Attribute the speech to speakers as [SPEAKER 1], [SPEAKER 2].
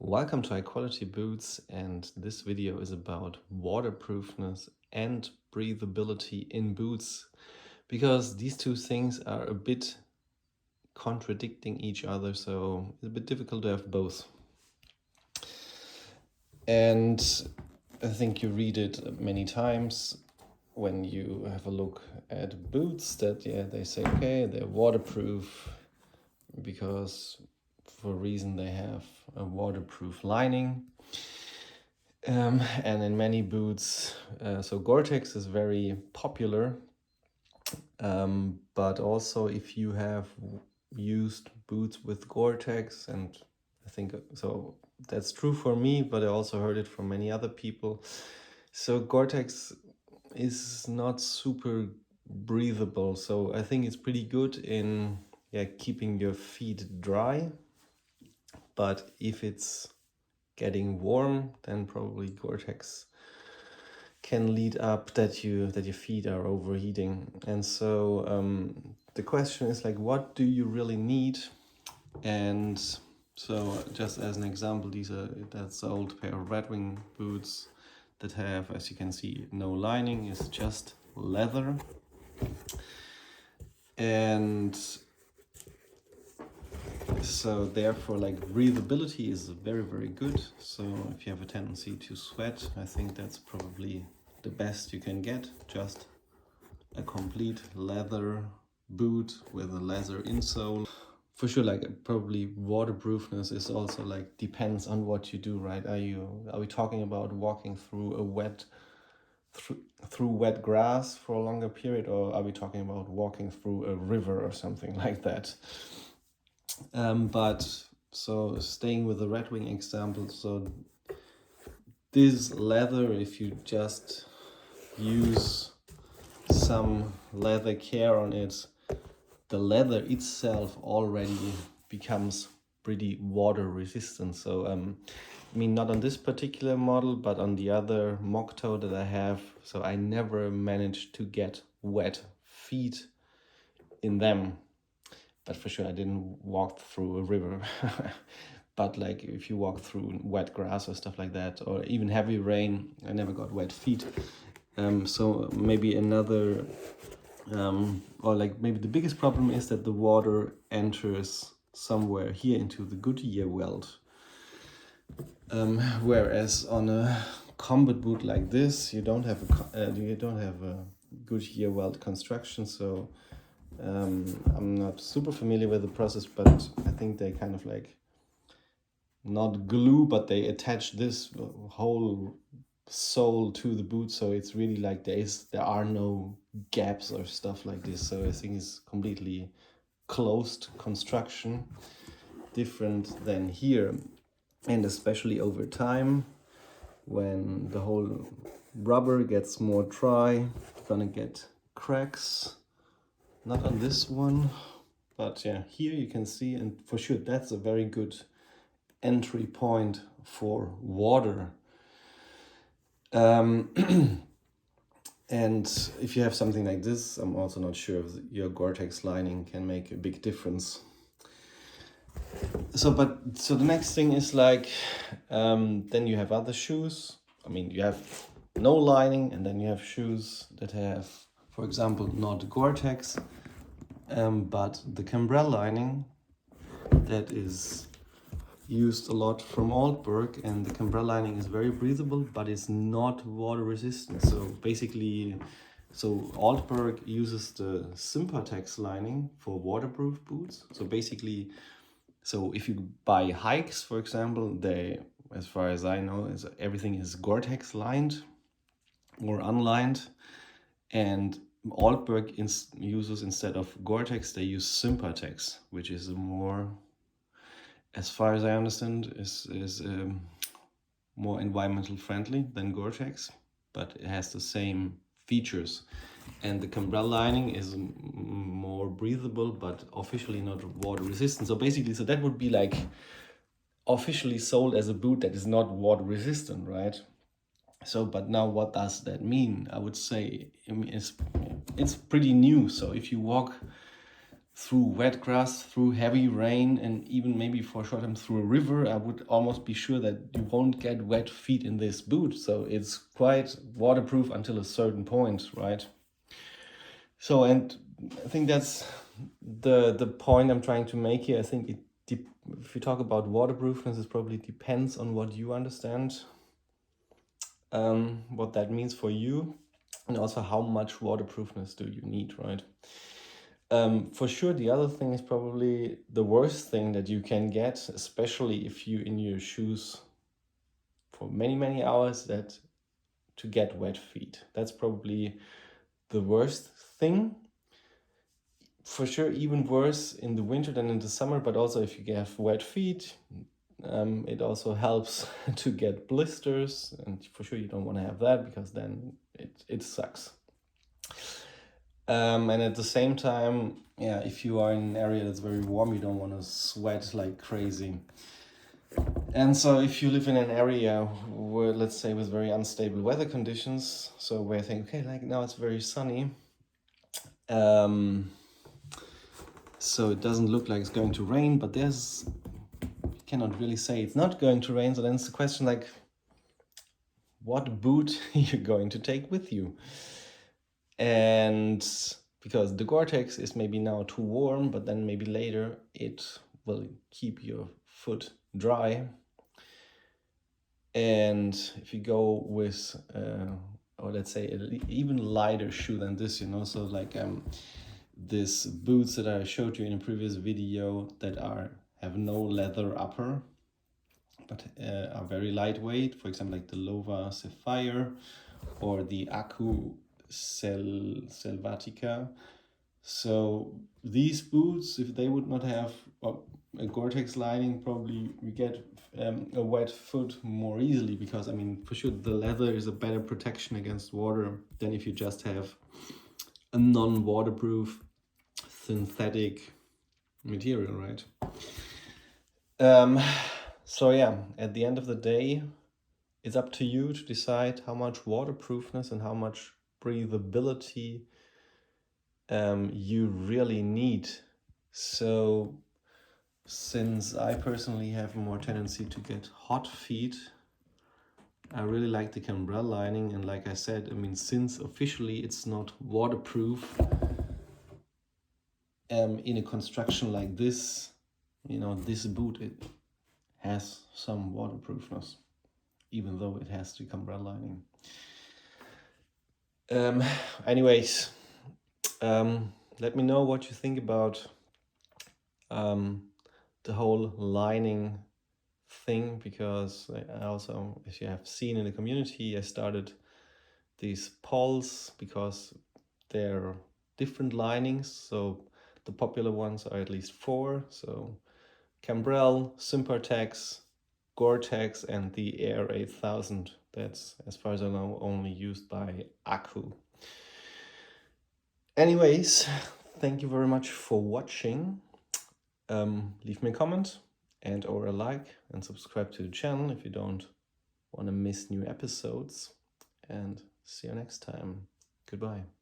[SPEAKER 1] Welcome to High Quality Boots, and this video is about waterproofness and breathability in boots, because these two things are a bit contradicting each other, so it's a bit difficult to have both. And I think you read it many times when you have a look at boots that they say, okay, they're waterproof because for a reason they have a waterproof lining. And in many boots, so Gore-Tex is very popular, but also if you have used boots with Gore-Tex, and I think so that's true for me, but I also heard it from many other people. So Gore-Tex is not super breathable, so I think it's pretty good in keeping your feet dry, but if it's getting warm, then probably Gore-Tex can lead up that your feet are overheating. And so the question is like, what do you really need? And so just as an example, that's the old pair of Red Wing boots that have, as you can see, no lining, it's just leather. And so therefore, like, breathability is very, very good. So if you have a tendency to sweat, I think that's probably the best you can get. Just a complete leather boot with a leather insole. For sure, like, probably waterproofness is also like depends on what you do, right? Are we talking about walking through a through wet grass for a longer period, or are we talking about walking through a river or something like that? But so staying with the Red Wing example, so this leather, if you just use some leather care on it, the leather itself already becomes pretty water resistant. So I mean, not on this particular model, but on the other mock toe that I have, so I never managed to get wet feet in them. But for sure I didn't walk through a river. But like if you walk through wet grass or stuff like that, or even heavy rain, I never got wet feet. So maybe another, or like maybe the biggest problem is that the water enters somewhere here into the Goodyear welt. Whereas on a combat boot like this, you don't have a Goodyear welt construction, so I'm not super familiar with the process, but I think they kind of like not glue, but they attach this whole sole to the boot, so it's really like there are no gaps or stuff like this. So I think it's completely closed construction, different than here. And especially over time, when the whole rubber gets more dry, you're gonna get cracks. Not on this one, but yeah, here you can see, and for sure that's a very good entry point for water. And if you have something like this, I'm also not sure if your Gore-Tex lining can make a big difference. So the next thing is like, then you have other shoes. I mean, you have no lining, and then you have shoes that have, for example, not Gore-Tex, but the Cambrelle lining that is used a lot from Altberg, and the Cambrelle lining is very breathable, but it's not water resistant. So basically, Altberg uses the Sympatex lining for waterproof boots. So basically, so if you buy hikes, for example, they, as far as I know, everything is Gore-Tex lined or unlined, and Altberg uses, instead of Gore-Tex, they use Sympatex, which is a more, as far as I understand, is more environmental friendly than Gore-Tex, but it has the same features. And the Cambrelle lining is more breathable, but officially not water resistant. So basically, so that would be like officially sold as a boot that is not water resistant, right? So, but now what does that mean? I would say, I mean, it's pretty new. So if you walk through wet grass, through heavy rain, and even maybe for a short time through a river, I would almost be sure that you won't get wet feet in this boot. So it's quite waterproof until a certain point, right? So, and I think that's the point I'm trying to make here. I think if you talk about waterproofness, it probably depends on what you understand, what that means for you, and also how much waterproofness do you need, right? For sure, the other thing is probably the worst thing that you can get, especially if you in your shoes for many hours, that to get wet feet. That's probably the worst thing. For sure, even worse in the winter than in the summer, but also if you have wet feet, it also helps to get blisters, and for sure you don't want to have that because then it sucks. And at the same time, yeah, if you are in an area that's very warm, you don't want to sweat like crazy. And so if you live in an area where, let's say, with very unstable weather conditions, so where I think, okay, like now it's very sunny, so it doesn't look like it's going to rain, but you cannot really say it's not going to rain. So then it's the question like, what boot you're going to take with you? And because the Gore-Tex is maybe now too warm, but then maybe later it will keep your foot dry. And if you go with, or let's say an even lighter shoe than this, you know, so like these boots that I showed you in a previous video that have no leather upper, but are very lightweight, for example, like the Lova Sapphire or the Aku Selvatica. So these boots, if they would not have a Gore-Tex lining, probably we get a wet foot more easily, because I mean, for sure the leather is a better protection against water than if you just have a non-waterproof synthetic material, right? So yeah, at the end of the day, it's up to you to decide how much waterproofness and how much breathability you really need. So since I personally have more tendency to get hot feet, I really like the Cambrelle lining, and like I said, I mean, since officially it's not waterproof, in a construction like this, you know, this boot, it has some waterproofness, even though it has the Cambrelle lining. Anyways, let me know what you think about the whole lining thing, because I also, as you have seen in the community, I started these polls because they're different linings. So the popular ones are at least 4. So Cambrelle, Sympertex, Gore-Tex, and the Air 8000. That's, as far as I know, only used by Aku. Anyways, thank you very much for watching. Leave me a comment and or a like, and subscribe to the channel if you don't want to miss new episodes, and see you next time. Goodbye.